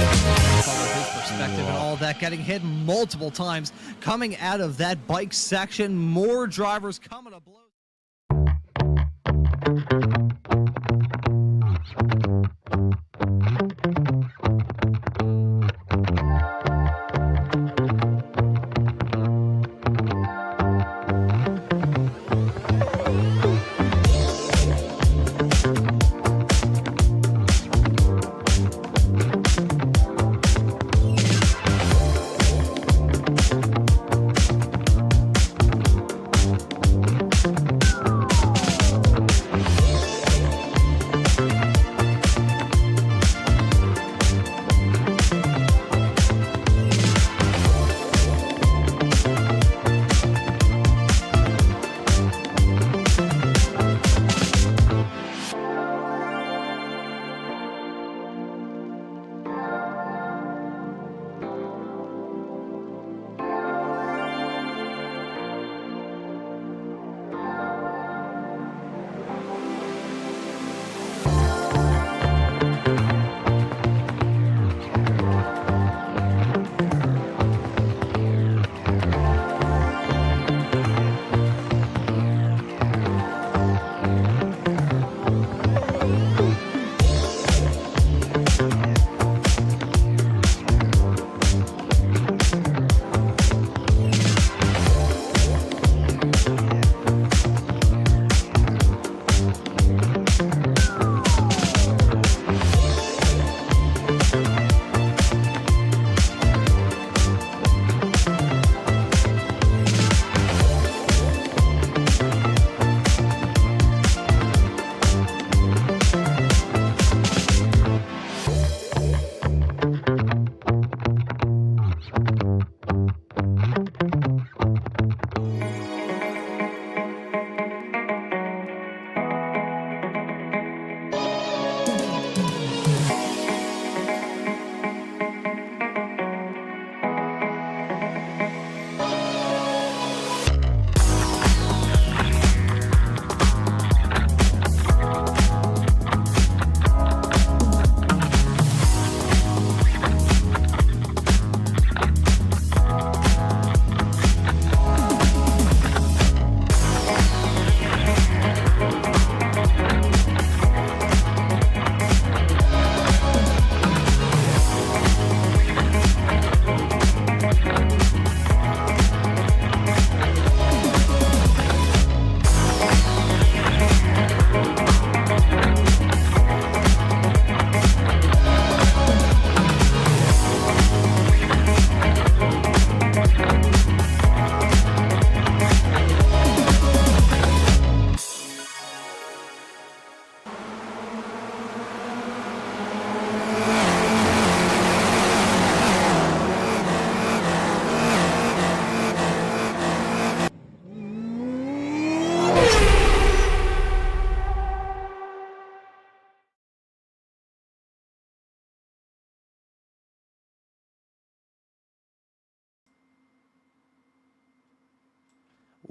Perspective and all that, getting hit multiple times coming out of that bike section. More drivers coming to blows.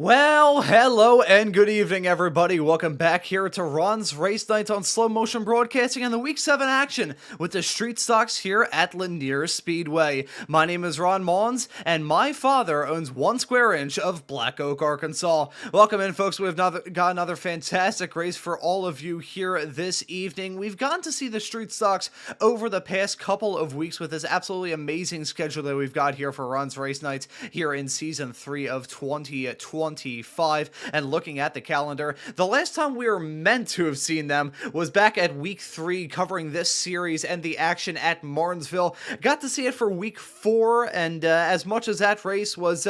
Well, hello and good evening, everybody. Welcome back here to Ron's Race Night on Slow Motion Broadcasting and the Week 7 action with the street stocks here at Lanier Speedway. My name is Ron Maunz, and my father owns 1 square inch of Black Oak, Arkansas. Welcome in, folks. We've got another fantastic race for all of you here this evening. We've gotten to see the street stocks over the past couple of weeks with this absolutely amazing schedule that we've got here for Ron's Race Nights here in Season 3 of 2025. And looking at the calendar, the last time we were meant to have seen them was back at Week 3, covering this series and the action at Martinsville. Got to see it for Week 4, and as much as that race was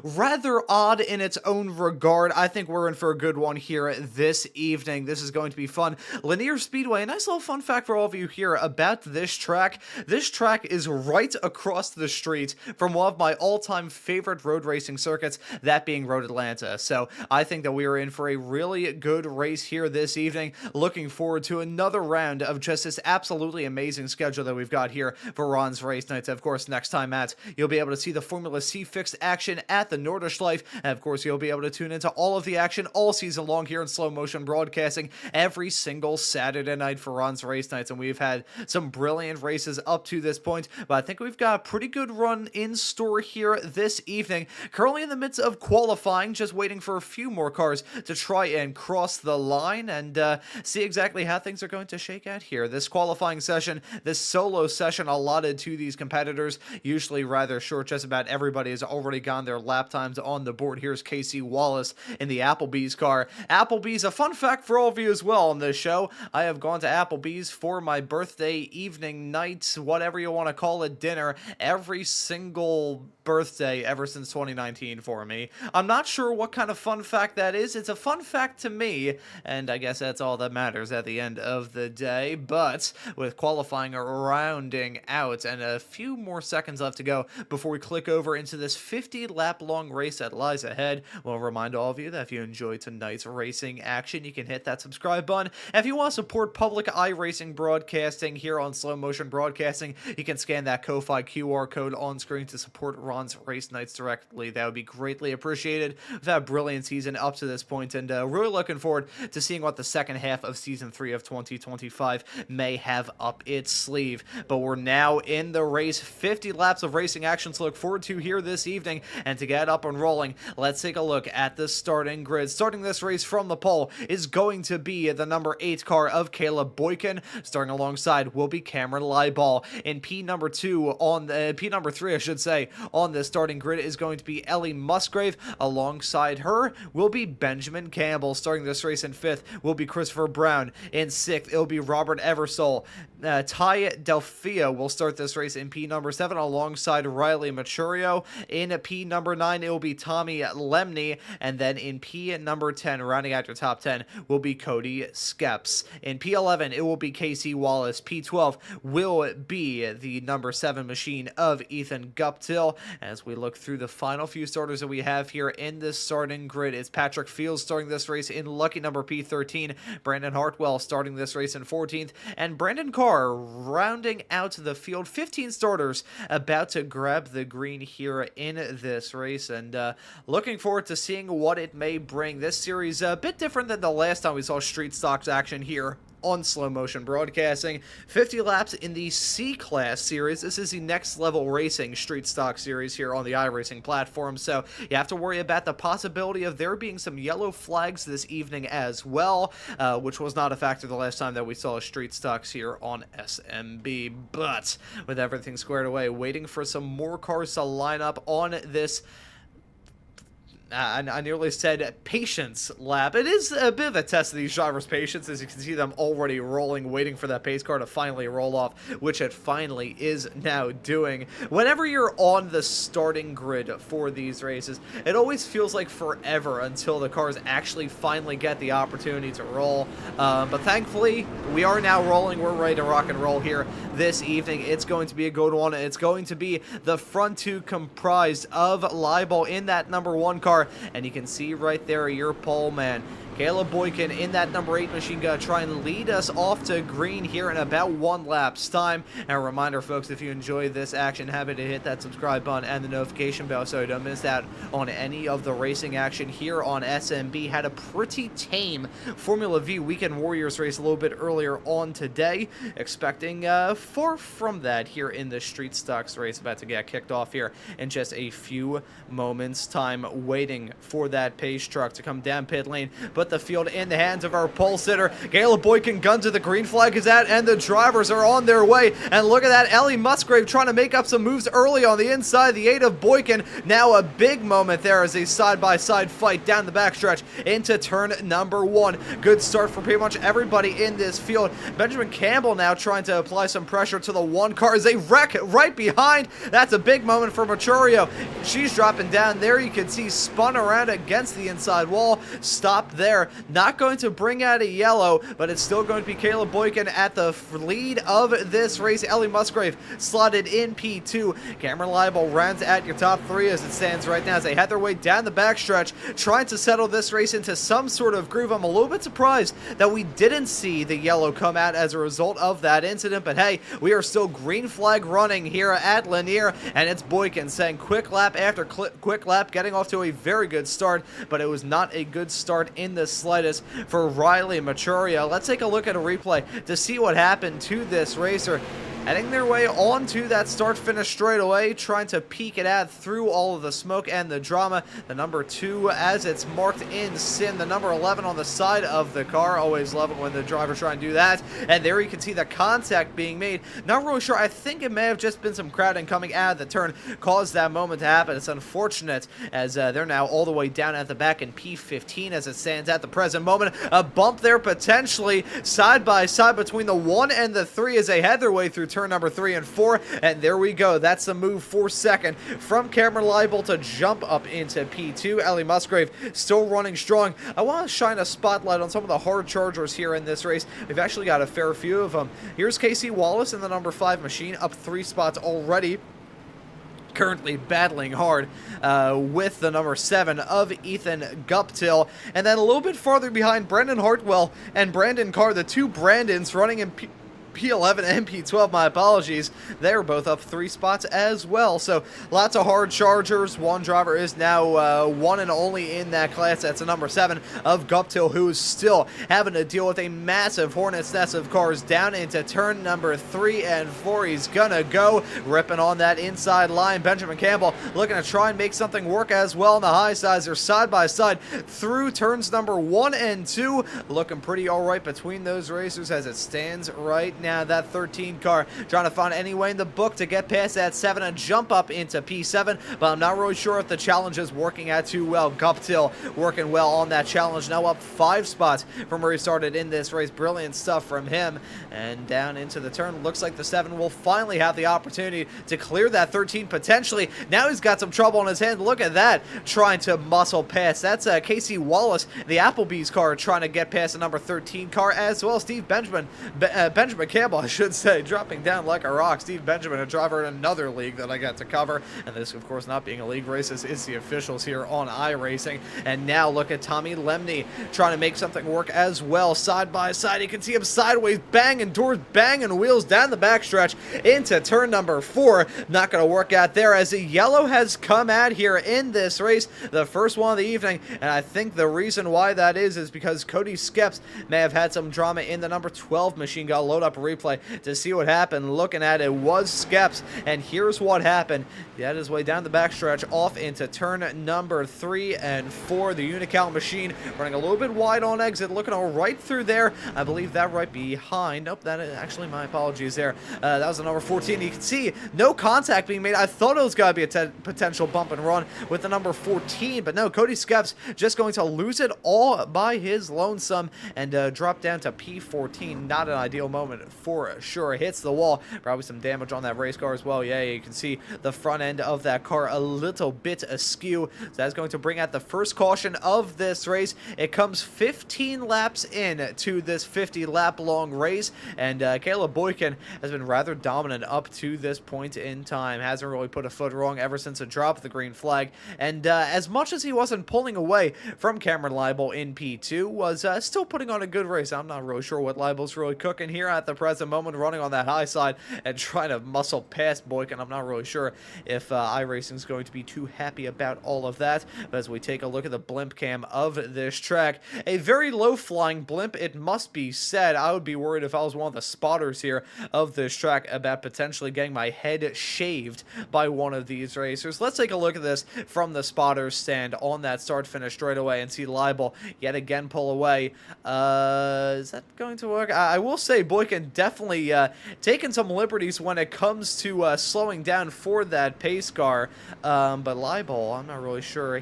rather odd in its own regard, I think we're in for a good one here this evening. This is going to be fun. Lanier Speedway, a nice little fun fact for all of you here about this track. This track is right across the street from one of my all-time favorite road racing circuits, that being Road Atlanta Atlanta. So I think that we are in for a really good race here this evening. Looking forward to another round of just this absolutely amazing schedule that we've got here for Ron's Race Nights. Of course, next time out, you'll be able to see the Formula C fixed action at the Nordschleife. And of course, you'll be able to tune into all of the action all season long here in slow motion broadcasting every single Saturday night for Ron's Race Nights. And we've had some brilliant races up to this point, but I think we've got a pretty good run in store here this evening. Currently in the midst of qualifying, just waiting for a few more cars to try and cross the line and see exactly how things are going to shake out here. This qualifying session, this solo session allotted to these competitors, usually rather short. Just about everybody has already gotten their lap times on the board. Here's Casey Wallace in the Applebee's car. Applebee's, a fun fact for all of you as well on this show, I have gone to Applebee's for my birthday evening, night, whatever you want to call it, dinner, every single birthday ever since 2019 for me. I'm not sure what kind of fun fact that is. It's a fun fact to me, and I guess that's all that matters at the end of the day. But with qualifying rounding out and a few more seconds left to go before we click over into this 50-lap long race that lies ahead, we'll remind all of you that if you enjoy tonight's racing action, you can hit that subscribe button. And if you want to support public iRacing broadcasting here on Slow Motion Broadcasting, you can scan that Ko-Fi QR code on screen to support Ron's Race Nights directly. That would be greatly appreciated. We've had a brilliant season up to this point, and really looking forward to seeing what the second half of Season 3 of 2025 may have up its sleeve. But we're now in the race. 50 laps of racing action to look forward to here this evening, and to get up and rolling, let's take a look at the starting grid. Starting this race from the pole is going to be the number 8 car of Caleb Boykin. Starting alongside will be Cameron Leiball. In P number 3, I should say, on the starting grid is going to be Ellie Musgrave. Alongside her will be Benjamin Campbell. Starting this race in 5th will be Christopher Brown. In 6th, it'll be Robert Eversole. Ty Delfia will start this race in P number 7 alongside Riley Maturio. In P number 9, it will be Tommy Lemney. And then in P number 10, rounding out your top 10, will be Cody Skeps. In P11, it will be Casey Wallace. P12 will be the number 7 machine of Ethan Guptill. As we look through the final few starters that we have here in this starting grid, it's Patrick Fields starting this race in lucky number P13, Brandon Hartwell starting this race in 14th, and Brandon Carr rounding out the field. 15 starters about to grab the green here in this race, and looking forward to seeing what it may bring. This series a bit different than the last time we saw Street Stocks action here on Slow Motion Broadcasting. 50 laps in the C-Class series. This is the next level racing Street Stock series here on the iRacing platform, so you have to worry about the possibility of there being some yellow flags this evening as well, which was not a factor the last time that we saw Street Stocks here on SMB. But with everything squared away, waiting for some more cars to line up on this I nearly said patience lap. It is a bit of a test of these drivers' patience, as you can see them already rolling, waiting for that pace car to finally roll off, which it finally is now doing. Whenever you're on the starting grid for these races, it always feels like forever until the cars actually finally get the opportunity to roll. But thankfully, we are now rolling. We're ready to rock and roll here this evening. It's going to be a good one. It's going to be the front two comprised of Leiball in that number 1 car. And you can see right there your pole man, Caleb Boykin, in that number 8 machine gun, try and lead us off to green here in about 1 lap's time. And a reminder, folks, if you enjoy this action, happy to hit that subscribe button and the notification bell so you don't miss out on any of the racing action here on SMB. Had a pretty tame Formula V Weekend Warriors race a little bit earlier on today. Expecting far from that here in the Street Stocks race about to get kicked off here in just a few moments' time, waiting for that pace truck to come down pit lane. But the field in the hands of our pole sitter. Caleb Boykin gun to the green flag is out, and the drivers are on their way. And look at that, Ellie Musgrave trying to make up some moves early on the inside. The 8 of Boykin, now a big moment there as a side-by-side fight down the backstretch into turn number 1. Good start for pretty much everybody in this field. Benjamin Campbell now trying to apply some pressure to the 1 car as they wreck right behind. That's a big moment for Maturio. She's dropping down there. You can see spun around against the inside wall. Stopped there. there. Not going to bring out a yellow, but it's still going to be Caleb Boykin at the lead of this race. Ellie Musgrave slotted in P2. Cameron Leibel rounds at your top three as it stands right now as they head their way down the backstretch, trying to settle this race into some sort of groove. I'm a little bit surprised that we didn't see the yellow come out as a result of that incident, but hey, we are still green flag running here at Lanier, and it's Boykin saying quick lap after quick lap, getting off to a very good start, but it was not a good start in the slightest for Riley Maturia. Let's take a look at a replay to see what happened to this racer. Heading their way onto that start-finish straightaway, trying to peek it out through all of the smoke and the drama. The number 2, as it's marked in sin, the number 11 on the side of the car. Always love it when the driver's trying to do that. And there you can see the contact being made. Not really sure. I think it may have just been some crowding coming out of the turn caused that moment to happen. It's unfortunate as they're now all the way down at the back in P15 as it stands at the present moment. A bump there potentially side by side between the 1 and the 3 as they head their way through turn number 3 and 4, and there we go. That's the move for second from Cameron Leibel to jump up into P2. Ellie Musgrave still running strong. I want to shine a spotlight on some of the hard chargers here in this race. We've actually got a fair few of them. Here's Casey Wallace in the number 5 machine, up 3 spots already. Currently battling hard with the number 7 of Ethan Guptill. And then a little bit farther behind, Brendan Hartwell and Brandon Carr, the two Brandons running in P11 and P12, my apologies. They're both up 3 spots as well. So lots of hard chargers. One driver is now one and only in that class. That's the number 7 of Guptill, who is still having to deal with a massive hornet's nest of cars down into turn number 3 and 4. He's gonna go ripping on that inside line. Benjamin Campbell looking to try and make something work as well on the high sides. They're side by side through turns number 1 and 2. Looking pretty all right between those racers as it stands right now. That 13 car trying to find any way in the book to get past that 7 and jump up into P7, but I'm not really sure if the challenge is working out too well. Guptill working well on that challenge, now up 5 spots from where he started in this race. Brilliant stuff from him, and down into the turn. Looks like the 7 will finally have the opportunity to clear that 13 potentially. Now he's got some trouble on his hand. Look at that, trying to muscle past. That's Casey Wallace, the Applebee's car, trying to get past the number 13 car as well. Steve Benjamin, Benjamin Campbell, I should say, dropping down like a rock. Steve Benjamin, a driver in another league that I got to cover, and this, of course, not being a league race, this is the officials here on iRacing. And now look at Tommy Lemney trying to make something work as well. Side by side, you can see him sideways, banging doors, banging wheels down the backstretch into turn number 4. Not going to work out there as the yellow has come out here in this race, the first one of the evening, and I think the reason why that is because Cody Skeps may have had some drama in the number 12 machine. Got to load up a replay to see what happened. Looking at it was Skeps, and here's what happened. He had his way down the backstretch off into turn number 3 and 4. The Unicount machine running a little bit wide on exit, looking all right through there. I believe that right behind. Nope, that is actually, my apologies there. That was the number 14. You can see no contact being made. I thought it was going to be a potential bump and run with the number 14, but no, Cody Skeps just going to lose it all by his lonesome and drop down to P14. Not an ideal moment for sure. Hits the wall. Probably some damage on that race car as well. Yeah, you can see the front end of that car a little bit askew. So that's going to bring out the first caution of this race. It comes 15 laps in to this 50 lap long race, and Caleb Boykin has been rather dominant up to this point in time. Hasn't really put a foot wrong ever since the drop of the green flag, and as much as he wasn't pulling away from Cameron Leibel in P2, was still putting on a good race. I'm not really sure what Leibel's really cooking here at the present moment, running on that high side and trying to muscle past Boykin. I'm not really sure if iRacing is going to be too happy about all of that. But as we take a look at the blimp cam of this track, a very low flying blimp, it must be said. I would be worried if I was one of the spotters here of this track about potentially getting my head shaved by one of these racers. Let's take a look at this from the spotter's stand on that start finish straight away and see Leibel yet again pull away. Is that going to work? I will say Boykin definitely taking some liberties when it comes to slowing down for that pace car, but Leibel, I'm not really sure.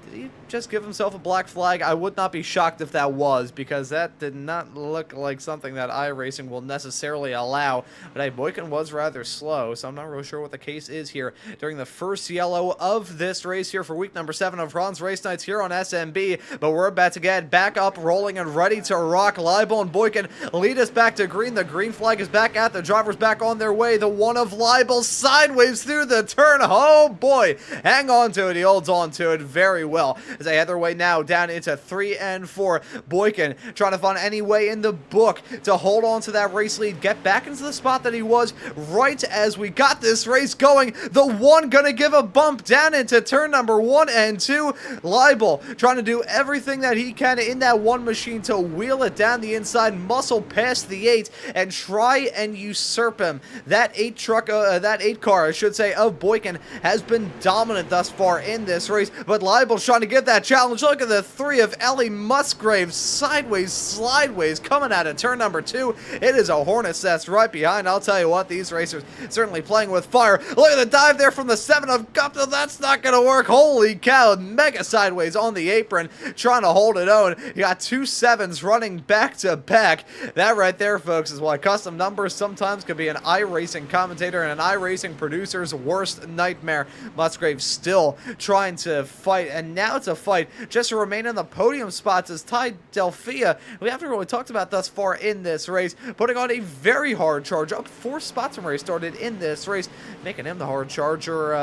Did he just give himself a black flag? I would not be shocked if that was, because that did not look like something that iRacing will necessarily allow. But hey, Boykin was rather slow, so I'm not really sure what the case is here during the first yellow of this race here for week number 7 of Ron's Race Nights here on SMB. But we're about to get back up, rolling, and ready to rock. Leibel and Boykin lead us back to green. The green flag is back out. The driver's back on their way. The one of Leibel sideways through the turn. Oh boy, hang on to it. He holds on to it very well as they head their way now down into 3 and 4. Boykin trying to find any way in the book to hold on to that race lead, get back into the spot that he was right as we got this race going. The one gonna give a bump down into turn number 1 and 2. Leibel trying to do everything that he can in that one machine to wheel it down the inside, muscle past the 8, and try and usurp him. That 8 car, I should say, of Boykin has been dominant thus far in this race, but Leibel's trying to get that challenge. Look at the 3 of Ellie Musgrave sideways, slideways, coming out of turn number 2. It is a hornet's nest right behind. I'll tell you what, these racers certainly playing with fire. Look at the dive there from the 7 of Gupta. That's not going to work. Holy cow, mega sideways on the apron, trying to hold it on. You got 2 7s running back to back. That right there, folks, is why custom numbers sometimes could be an iRacing commentator and an iRacing producer's worst nightmare. Musgrave still trying to fight, and now to fight just to remain in the podium spots as Ty Delphia, we haven't really talked about thus far in this race, putting on a very hard charge, up 4 spots from where he started in this race, making him the hard charger,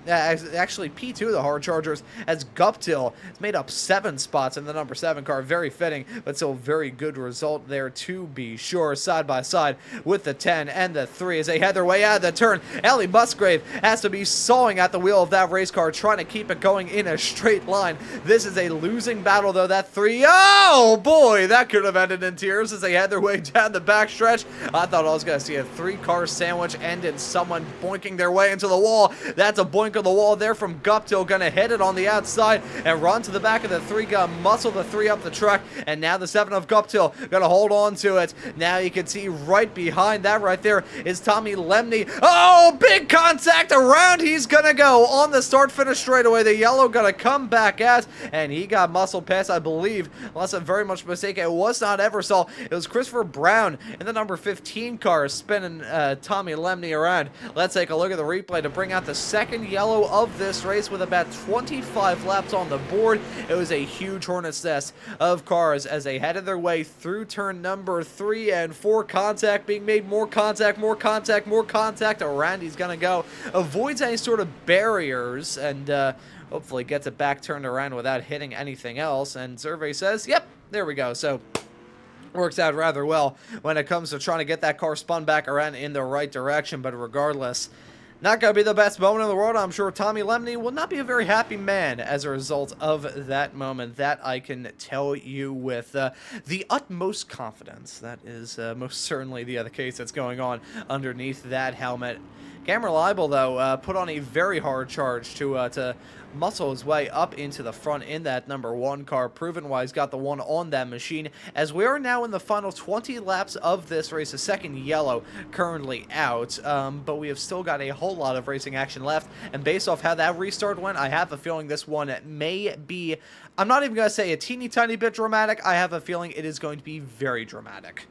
actually P2 the hard chargers, as Guptill has made up 7 spots in the number 7 car. Very fitting, but still very good result there to be sure, side by side with the 10 and the 3 as they head their way out of the turn. Ellie Musgrave has to be sawing at the wheel of that race car, trying to keep it going in a straight line. This is a losing battle, though. That 3, oh boy, that could have ended in tears as they had their way down the backstretch. I thought I was going to see a 3-car sandwich end in someone boinking their way into the wall. That's a boink on the wall there from Guptill, going to hit it on the outside and run to the back of the 3, going to muscle the 3 up the track, and now the 7 of Guptill going to hold on to it. Now you can see right behind that right there is Tommy Lemney. Oh, big contact around. He's going to go on the start-finish straightaway. The yellow going to come back out, and he got muscle past, I believe, unless I'm very much mistaken, it was not Eversol. It was Christopher Brown in the number 15 car spinning Tommy Lemney around. Let's take a look at the replay to bring out the second yellow of this race with about 25 laps on the board. It was a huge hornet's nest of cars as they headed their way through turn number 3 and 4. Contact being made, more contact, more contact, more contact. Around he's going to go. Avoids any sort of barriers and hopefully gets it back turned around without hitting anything else. And Survey says, yep, there we go. So works out rather well when it comes to trying to get that car spun back around in the right direction. But regardless, not going to be the best moment in the world. I'm sure Tommy Lemney will not be a very happy man as a result of that moment. That I can tell you with the utmost confidence. That is most certainly the other case that's going on underneath that helmet. Cameron Leibel, though, put on a very hard charge to muscle his way up into the front in that number 1 car, proven why he's got the 1 on that machine, as we are now in the final 20 laps of this race. The second yellow currently out, but we have still got a whole lot of racing action left, and based off how that restart went, I have a feeling this one may be, I'm not even going to say a teeny tiny bit dramatic, I have a feeling it is going to be very dramatic.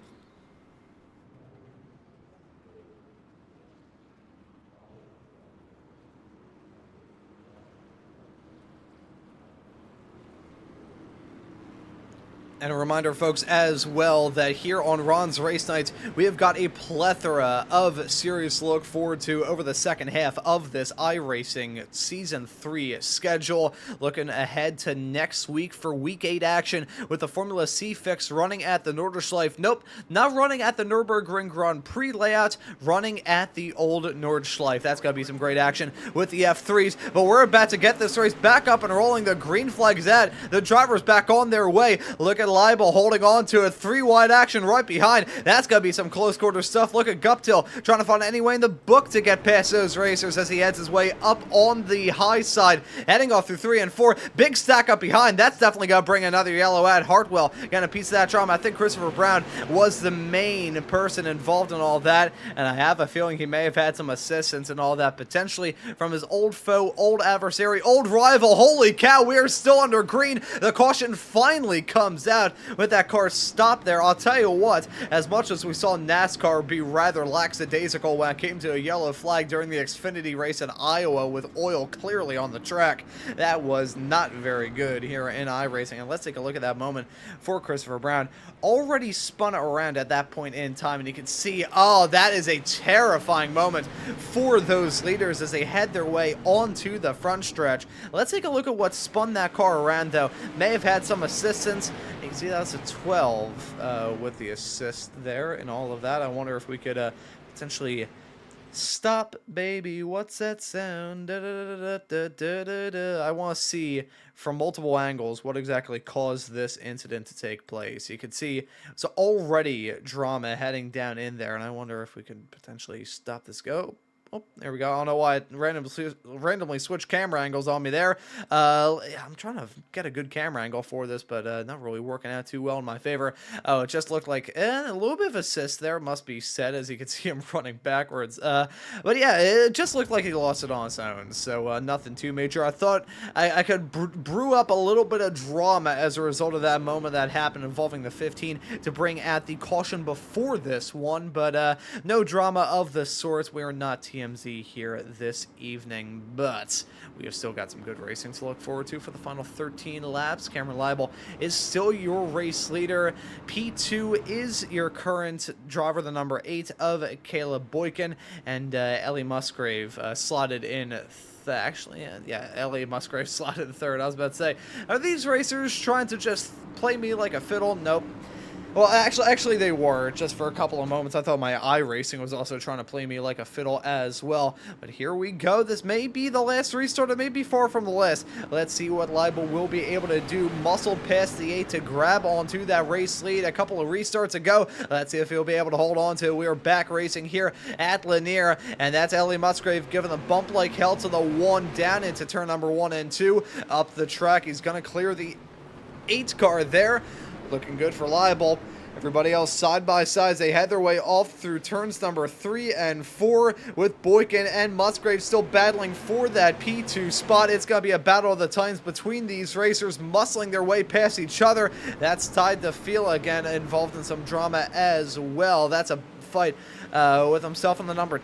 And a reminder, folks, as well, that here on Ron's Race Nights, we have got a plethora of series to look forward to over the second half of this iRacing Season 3 schedule. Looking ahead to next week for Week 8 action with the Formula C fix running at the Nordschleife. Nope, not running at the Nürburgring Grand Prix layout, running at the old Nordschleife. That's going to be some great action with the F3s, but we're about to get this race back up and rolling. The green flag's out. The driver's back on their way. Look at at Libel holding on to a 3-wide action right behind. That's going to be some close quarter stuff. Look at Guptill trying to find any way in the book to get past those racers as he heads his way up on the high side, heading off through 3 and 4. Big stack up behind. That's definitely going to bring another yellow ad. Hartwell getting a piece of that drama. I think Christopher Brown was the main person involved in all that, and I have a feeling he may have had some assistance and all that, potentially from his old foe, old adversary, old rival. Holy cow, we are still under green. The caution finally comes out with that car stopped there. I'll tell you what, as much as we saw NASCAR be rather lackadaisical when it came to a yellow flag during the Xfinity race in Iowa with oil clearly on the track, that was not very good here in iRacing. And let's take a look at that moment for Christopher Brown. Already spun around at that point in time, and you can see, oh, that is a terrifying moment for those leaders as they head their way onto the front stretch. Let's take a look at what spun that car around, though. May have had some assistance. You can see that's a 12 with the assist there and all of that. I wonder if we could potentially stop, baby, what's that sound? Da, da, da, da, da, da, da. I want to see from multiple angles what exactly caused this incident to take place. You can see it's already drama heading down in there, and I wonder if we can potentially stop this go. Oh, there we go. I don't know why it randomly switched camera angles on me there. I'm trying to get a good camera angle for this, but not really working out too well in my favor. Oh, it just looked like a little bit of assist there, must be said, as you can see him running backwards. But yeah, it just looked like he lost it on his own, so nothing too major. I thought I could brew up a little bit of drama as a result of that moment that happened involving the 15 to bring at the caution before this one, but no drama of the sort. We are not TMZ here this evening, but we have still got some good racing to look forward to for the final 13 laps. Cameron Libel is still your race leader. P2 is your current driver, the number 8 of Caleb Boykin, and Ellie Musgrave slotted in actually, yeah, Ellie Musgrave slotted in third. I was about to say, are these racers trying to just play me like a fiddle? Nope. Well, actually they were, just for a couple of moments. I thought my iRacing was also trying to play me like a fiddle as well. But here we go. This may be the last restart. It may be far from the last. Let's see what Libel will be able to do. Muscled past the 8 to grab onto that race lead. A couple of restarts ago. Let's see if he'll be able to hold on to it. We are back racing here at Lanier, and that's Ellie Musgrave giving the bump like hell to the 1 down into turn number 1 and 2. Up the track. He's going to clear the 8 car there. Looking good for Libel. Everybody else side by side as they head their way off through turns number 3 and 4 with Boykin and Musgrave still battling for that P2 spot. It's going to be a battle of the titans between these racers, muscling their way past each other. That's tied to Fila again, involved in some drama as well. That's a fight with himself on the number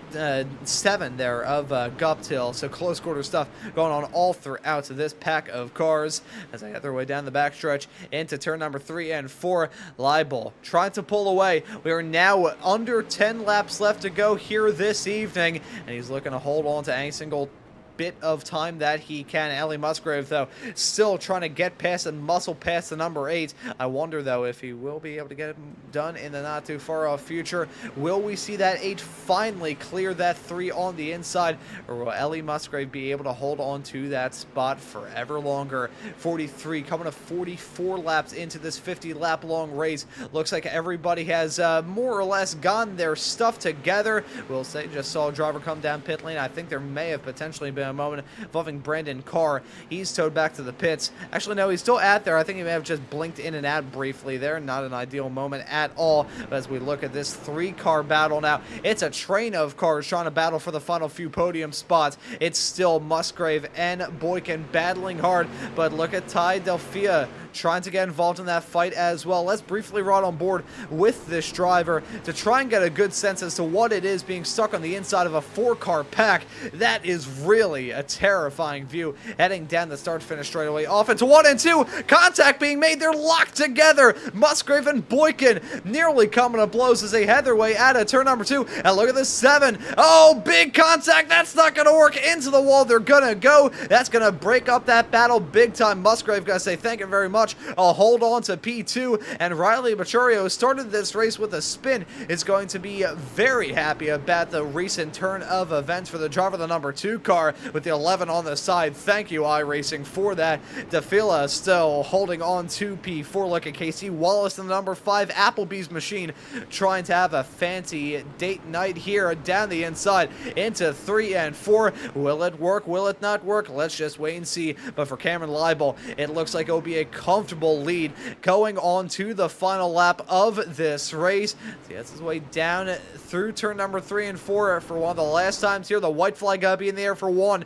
7 there of Guptill. So close quarter stuff going on all throughout this pack of cars as they head their way down the backstretch into turn number 3 and 4. Libel trying to pull away. We are now under 10 laps left to go here this evening, and he's looking to hold on to any single bit of time that he can. Ellie Musgrave, though, still trying to get past and muscle past the number 8. I wonder, though, if he will be able to get it done in the not too far off future. Will we see that 8 finally clear that 3 on the inside, or will Ellie Musgrave be able to hold on to that spot forever longer? 43 coming to 44 laps into this 50-lap long race. Looks like everybody has more or less gotten their stuff together. We'll say just saw a driver come down pit lane. I think there may have potentially been a moment involving Brandon Carr. He's towed back to the pits. Actually, no, he's still out there. I think he may have just blinked in and out briefly there. Not an ideal moment at all. But as we look at this 3-car battle now, it's a train of cars trying to battle for the final few podium spots. It's still Musgrave and Boykin battling hard. But look at Ty Delphia trying to get involved in that fight as well. Let's briefly ride on board with this driver to try and get a good sense as to what it is being stuck on the inside of a 4-car pack. That is really a terrifying view heading down the start-finish straight away off into 1 and 2. Contact being made. They're locked together. Musgrave and Boykin nearly coming to blows as they head their way out of turn number 2. And look at this 7. Oh, big contact. That's not going to work. Into the wall they're going to go. That's going to break up that battle big time. Musgrave going to say thank you very much. much a hold on to P2, and Riley Machurio started this race with a spin. Is going to be very happy about the recent turn of events for the driver of the number 2 car with the 11 on the side. Thank you, iRacing, for that. DeFila still holding on to P4. Look at Casey Wallace in the number 5 Applebee's machine, trying to have a fancy date night here down the inside into 3 and 4. Will it work? Will it not work? Let's just wait and see. But for Cameron Leibel, it looks like it will be a comfortable lead going on to the final lap of this race. He gets his way down through turn number 3 and 4 for one of the last times here. The white flag going to be in the air for one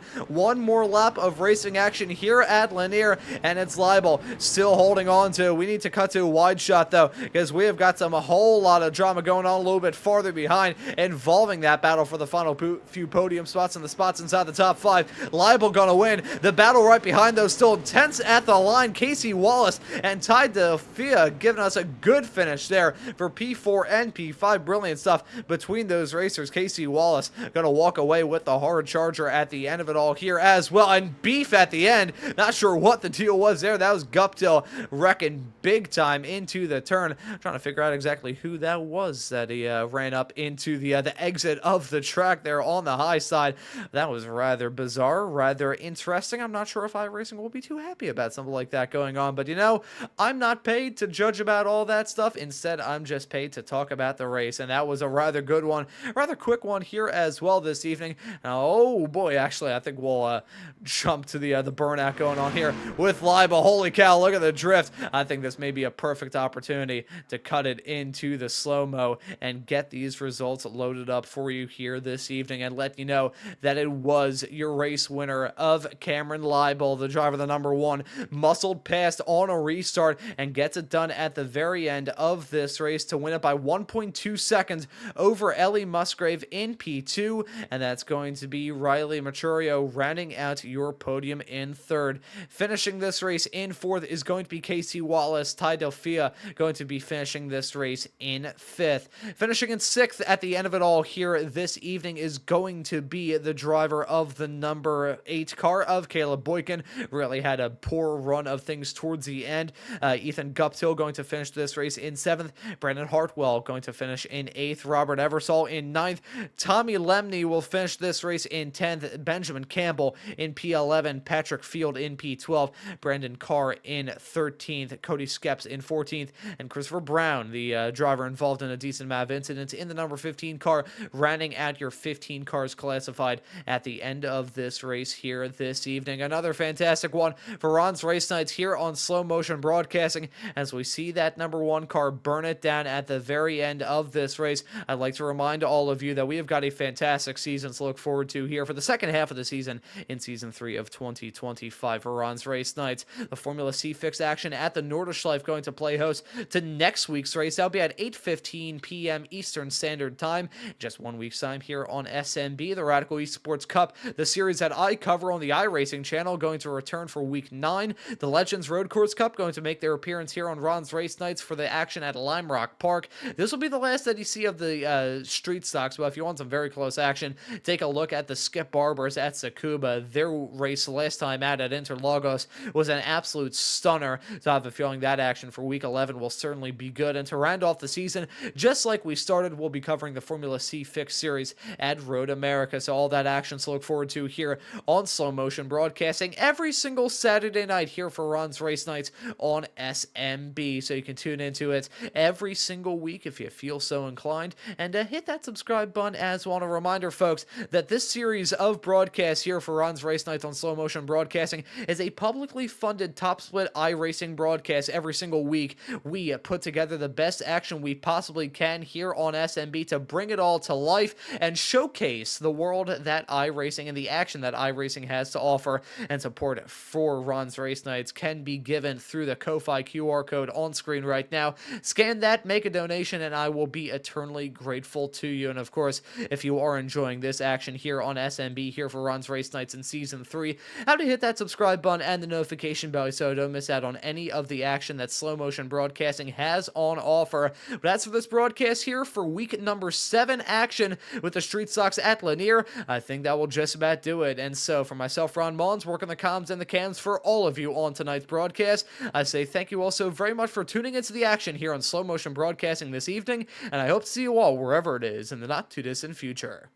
more lap of racing action here at Lanier, and it's Leibel still holding on to. We need to cut to a wide shot though, because we have got a whole lot of drama going on a little bit farther behind involving that battle for the final few podium spots and the spots inside the top 5. Leibel gonna win. The battle right behind those still tense at the line. Casey Wallace and Ty DeFia giving us a good finish there for P4 and P5. Brilliant stuff between those racers. Casey Wallace gonna walk away with the hard charger at the end of it all here as well, and beef at the end. Not sure what the deal was there. That was Guptill wrecking big time into the turn. I'm trying to figure out exactly who that was that he ran up into the exit of the track there on the high side. That was rather bizarre, rather interesting. I'm not sure if iRacing will be too happy about something like that going on, but you know, I'm not paid to judge about all that stuff. Instead, I'm just paid to talk about the race, and that was a rather good one, rather quick one here as well this evening. Oh boy, actually, I think we'll jump to the burnout going on here with Leibel. Holy cow, look at the drift. I think this may be a perfect opportunity to cut it into the slow-mo and get these results loaded up for you here this evening and let you know that it was your race winner of Cameron Leibel, the driver of the number 1, muscled past on a restart and gets it done at the very end of this race to win it by 1.2 seconds over Ellie Musgrave in P2, and that's going to be Riley Machurio rounding out your podium in 3rd. Finishing this race in 4th is going to be Casey Wallace. Ty DeFia going to be finishing this race in 5th. Finishing in 6th at the end of it all here this evening is going to be the driver of the number 8 car of Caleb Boykin. Really had a poor run of things towards the end. Ethan Guptill going to finish this race in 7th. Brandon Hartwell going to finish in 8th. Robert Eversole in 9th. Tommy Lemney will finish this race in 10th. Benjamin Campbell in P11. Patrick Field in P12. Brandon Carr in 13th. Cody Skeps in 14th. And Christopher Brown, the driver involved in a decent amount of incidents in the number 15 car, rounding out your 15 cars classified at the end of this race here this evening. Another fantastic one for Ron's Race Nights here on Slow Motion Broadcasting as we see that number 1 car burn it down at the very end of this race. I'd like to remind all of you that we have got a fantastic season to look forward to here for the second half of the season in Season 3 of 2025 for Ron's Race Nights. The Formula C fixed action at the Nordschleife going to play host to next week's race. That'll be at 8:15 p.m. Eastern Standard Time. Just 1 week's time here on SMB, the Radical Esports Cup, the series that I cover on the iRacing channel, going to return for week 9. The Legends Road Course Cup going to make their appearance here on Ron's Race Nights for the action at Lime Rock Park. This will be the last that you see of the street stocks, but if you want some very close action, take a look at the Skip Barbers at Tsukuba. Their race last time out at Interlagos was an absolute stunner, so I have a feeling that action for week 11 will certainly be good. And to round off the season, just like we started, we'll be covering the Formula C Fixed Series at Road America, so all that action to look forward to here on Slow Motion Broadcasting every single Saturday night here for Ron's Race Nights on SMB, so you can tune into it every single week if you feel so inclined, and hit that subscribe button as well. And a reminder, folks, that this series of broadcasts here for Ron's Race Nights on Slow Motion Broadcasting is a publicly funded top split iRacing broadcast. Every single week we put together the best action we possibly can here on SMB to bring it all to life and showcase the world that iRacing and the action that iRacing has to offer. And support for Ron's Race Nights can be given through the Ko-Fi QR code on screen right now. Scan that, make a donation, and I will be eternally grateful to you. And of course, if you are enjoying this action here on SMB here for Ron's Race Nights in Season 3, how to hit that subscribe button and the notification bell so don't miss out on any of the action that Slow Motion Broadcasting has on offer. But that's for this broadcast here for week number 7 action with the Street Stocks at Lanier. I think that will just about do it. And so for myself, Ron Maunz, working the comms and the cams for all of you on tonight's broadcast, Broadcast. I say thank you all so very much for tuning into the action here on Slow Motion Broadcasting this evening, and I hope to see you all wherever it is in the not too distant future.